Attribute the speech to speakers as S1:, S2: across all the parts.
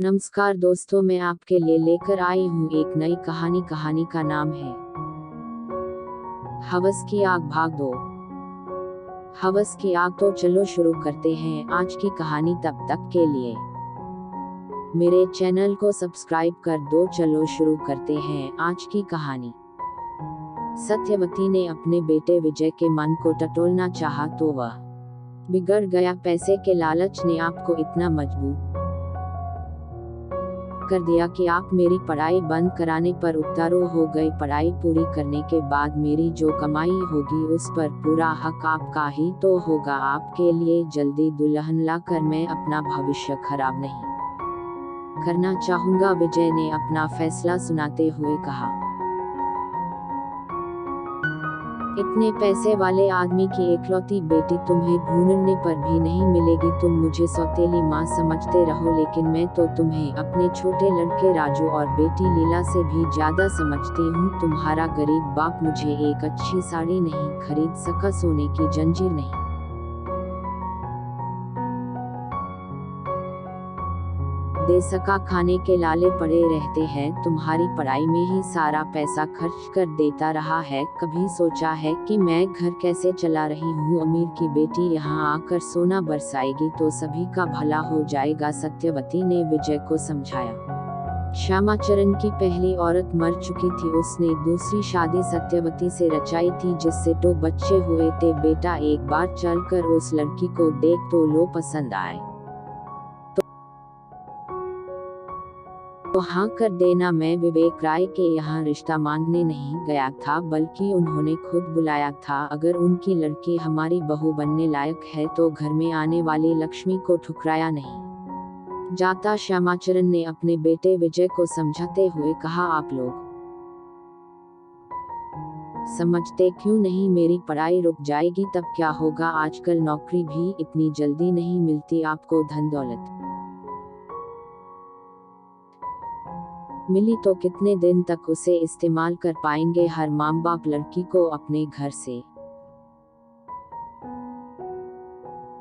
S1: नमस्कार दोस्तों, मैं आपके लिए लेकर आई हूँ एक नई कहानी। कहानी का नाम है हवस की आग भाग दो। हवस की आग। तो चलो शुरू करते हैं आज की कहानी। तब तक के लिए मेरे चैनल को सब्सक्राइब कर दो। चलो शुरू करते हैं आज की कहानी। सत्यवती ने अपने बेटे विजय के मन को टटोलना चाहा तो वह बिगड़ गया। पैसे के लालच ने आपको इतना मजबूर कर दिया कि आप मेरी पढ़ाई बंद कराने पर उतारू हो गए। पढ़ाई पूरी करने के बाद मेरी जो कमाई होगी उस पर पूरा हक आपका ही तो होगा। आपके लिए जल्दी दुल्हन लाकर मैं अपना भविष्य खराब नहीं करना चाहूंगा। विजय ने अपना फैसला सुनाते हुए कहा, इतने पैसे वाले आदमी की एकलौती बेटी तुम्हें ढूंढने पर भी नहीं मिलेगी। तुम मुझे सौतेली माँ समझते रहो, लेकिन मैं तो तुम्हें अपने छोटे लड़के राजू और बेटी लीला से भी ज्यादा समझती हूँ। तुम्हारा गरीब बाप मुझे एक अच्छी साड़ी नहीं खरीद सका, सोने की जंजीर नहीं दे सका, खाने के लाले पड़े रहते हैं। तुम्हारी पढ़ाई में ही सारा पैसा खर्च कर देता रहा है। कभी सोचा है कि मैं घर कैसे चला रही हूँ? अमीर की बेटी यहाँ आकर सोना बरसाएगी तो सभी का भला हो जाएगा। सत्यवती ने विजय को समझाया। श्यामाचरण की पहली औरत मर चुकी थी। उसने दूसरी शादी सत्यवती से रचाई थी, जिससे 2 बच्चे हुए थे। बेटा एक बार चलकर उस लड़की को देख तो लो, पसंद आए तो हाँ कर देना। मैं विवेक राय के यहाँ रिश्ता मांगने नहीं गया था, बल्कि उन्होंने खुद बुलाया था। अगर उनकी लड़की हमारी बहू बनने लायक है तो घर में आने वाली लक्ष्मी को ठुकराया नहीं जाता। श्यामाचरण ने अपने बेटे विजय को समझाते हुए कहा, आप लोग समझते क्यों नहीं? मेरी पढ़ाई रुक जाएगी तब क्या होगा? आजकल नौकरी भी इतनी जल्दी नहीं मिलती। आपको धन दौलत मिली तो कितने दिन तक उसे इस्तेमाल कर पाएंगे? हर माँ बाप लड़की को अपने घर से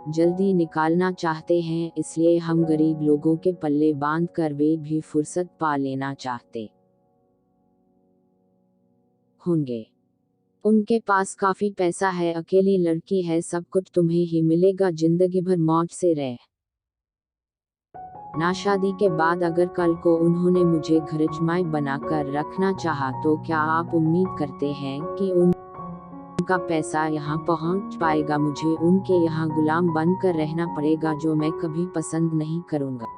S1: जल्दी निकालना चाहते हैं, इसलिए हम गरीब लोगों के पल्ले बांध कर वे भी फुर्सत पा लेना चाहते होंगे। उनके पास काफी पैसा है, अकेली लड़की है, सब कुछ तुम्हें ही मिलेगा, जिंदगी भर मौज से रह ना। शादी के बाद अगर कल को उन्होंने मुझे घरजमाई बनाकर रखना चाहा तो क्या आप उम्मीद करते हैं कि उनका पैसा यहाँ पहुँच पाएगा? मुझे उनके यहाँ गुलाम बनकर रहना पड़ेगा, जो मैं कभी पसंद नहीं करूँगा।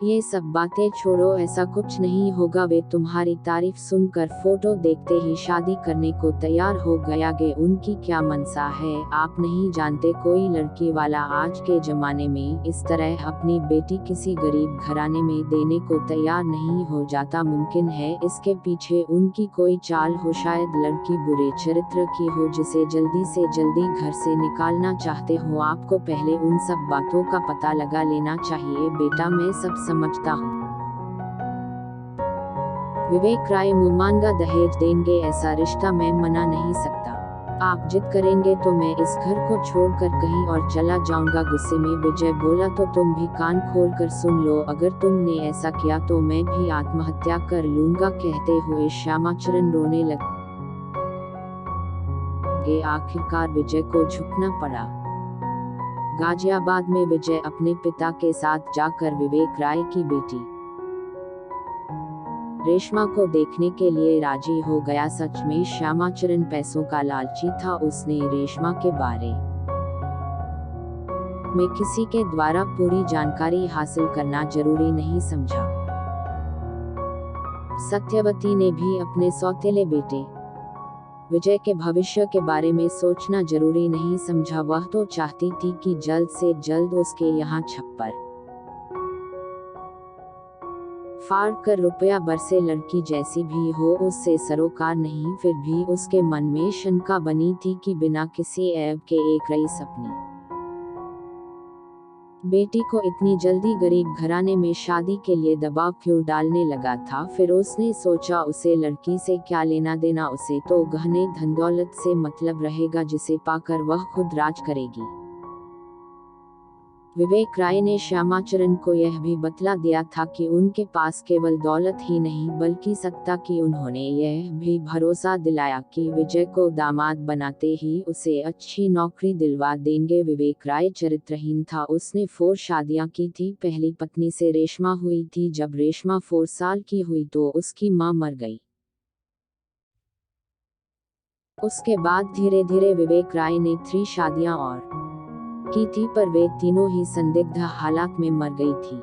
S1: ये सब बातें छोड़ो, ऐसा कुछ नहीं होगा। वे तुम्हारी तारीफ सुनकर फोटो देखते ही शादी करने को तैयार हो गए। उनकी क्या मनसा है आप नहीं जानते। कोई लड़की वाला आज के जमाने में इस तरह अपनी बेटी किसी गरीब घराने में देने को तैयार नहीं हो जाता। मुमकिन है इसके पीछे उनकी कोई चाल हो, शायद लड़की बुरे चरित्र की हो जिसे जल्दी से जल्दी घर से निकालना चाहते हो। आपको पहले उन सब बातों का पता लगा लेना चाहिए। बेटा मैं सब समझता हूँ। विवेक राय मुमानगा दहेज देंगे, ऐसा रिश्ता मैं मना नहीं सकता। आप जिद करेंगे तो मैं इस घर को छोड़कर कहीं और चला जाऊंगा। गुस्से में विजय बोला, तो तुम भी कान खोलकर सुन लो, अगर तुमने ऐसा किया तो मैं भी आत्महत्या कर लूंगा। कहते हुए श्यामाचरण रोने लगे। आखिरकार विजय को झुकना पड़ा। गाजियाबाद में विजय अपने पिता के साथ जाकर विवेक राय की बेटी रेशमा को देखने के लिए राजी हो गया। सच में श्यामाचरण पैसों का लालची था। उसने रेशमा के बारे में किसी के द्वारा पूरी जानकारी हासिल करना जरूरी नहीं समझा। सत्यवती ने भी अपने सौतेले बेटे विजय के भविष्य के बारे में सोचना जरूरी नहीं समझा। वह तो चाहती थी कि जल्द से जल्द उसके यहाँ छप्पर फाड़ कर रुपया बरसे। लड़की जैसी भी हो उससे सरोकार नहीं, फिर भी उसके मन में शंका बनी थी कि बिना किसी ऐब के एक रईस अपनी बेटी को इतनी जल्दी गरीब घराने में शादी के लिए दबाव क्यों डालने लगा था। फिर उसने सोचा, उसे लड़की से क्या लेना देना, उसे तो गहने धन दौलत से मतलब रहेगा, जिसे पाकर वह खुद राज करेगी। विवेक राय ने श्यामाचरण को यह भी बतला दिया था कि उनके पास केवल दौलत ही नहीं बल्कि सत्ता की। उन्होंने यह भी भरोसा दिलाया कि विजय को दामाद बनाते ही उसे अच्छी नौकरी दिलवा देंगे। विवेक राय चरित्रहीन था। उसने 4 शादियां की थी। पहली पत्नी से रेशमा हुई थी। जब रेशमा 4 साल की हुई तो उसकी मां मर गई। उसके बाद धीरे धीरे विवेक राय ने 3 शादियां और की थी, पर वे तीनों ही संदिग्ध हालात में मर गई थी।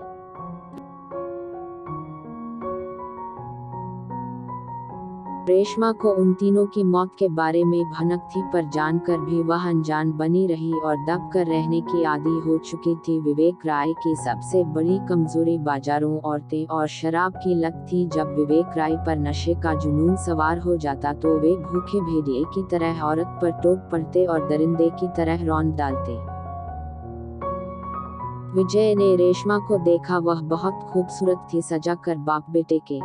S1: रेशमा को उन तीनों की मौत के बारे में भनक थी, पर जानकर भी वह अनजान बनी रही और दब कर रहने की आदी हो चुकी थी। विवेक राय की सबसे बड़ी कमजोरी बाजारों, औरतें और शराब की लत थी। जब विवेक राय पर नशे का जुनून सवार हो जाता तो वे भूखे भेड़िए की तरह औरत पर टूट पड़ते और दरिंदे की तरह रौंद डालते। विजय ने रेशमा को देखा। वह बहुत खूबसूरत थी। सजा कर बाप बेटे के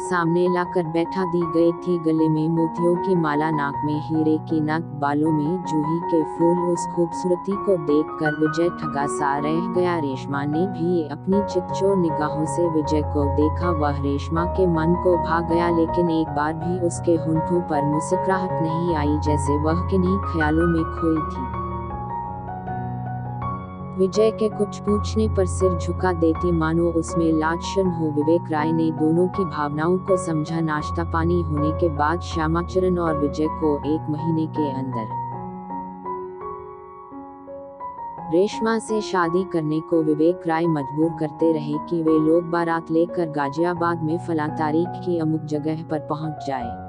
S1: सामने लाकर बैठा दी गई थी। गले में मोतियों की माला, नाक में हीरे की नथ, बालों में जूही के फूल। उस खूबसूरती को देखकर विजय ठगा सा रह गया। रेशमा ने भी अपनी चितचोर निगाहों से विजय को देखा। वह रेशमा के मन को भा गया, लेकिन एक बार भी उसके होंठों पर मुस्कुराहट नहीं आई, जैसे वह किन्हीं ख्यालों में खोई थी। विजय के कुछ पूछने पर सिर झुका देती, मानो उसमें लाज शर्म हो। विवेक राय ने दोनों की भावनाओं को समझा। नाश्ता पानी होने के बाद श्यामाचरण और विजय को 1 महीने के अंदर रेशमा से शादी करने को विवेक राय मजबूर करते रहे कि वे लोग बारात लेकर गाजियाबाद में फलां तारीख की अमुक जगह पर पहुंच जाए।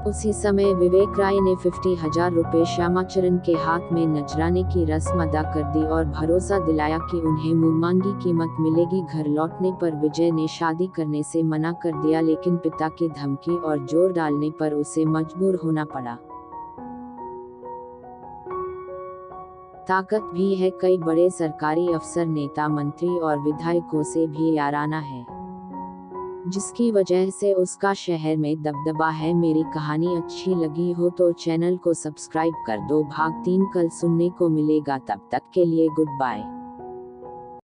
S1: उसी समय विवेक राय ने 50,000 रुपए श्यामाचरण के हाथ में नजराने की रस्म अदा कर दी और भरोसा दिलाया कि उन्हें मुंहमांगी कीमत मिलेगी। घर लौटने पर विजय ने शादी करने से मना कर दिया, लेकिन पिता की धमकी और जोर डालने पर उसे मजबूर होना पड़ा। ताकत भी है। कई बड़े सरकारी अफसर, नेता, मंत्री और विधायकों से भी याराना है, जिसकी वजह से उसका शहर में दबदबा है। मेरी कहानी अच्छी लगी हो तो चैनल को सब्सक्राइब कर दो। भाग 3 कल सुनने को मिलेगा। तब तक के लिए गुड बाय।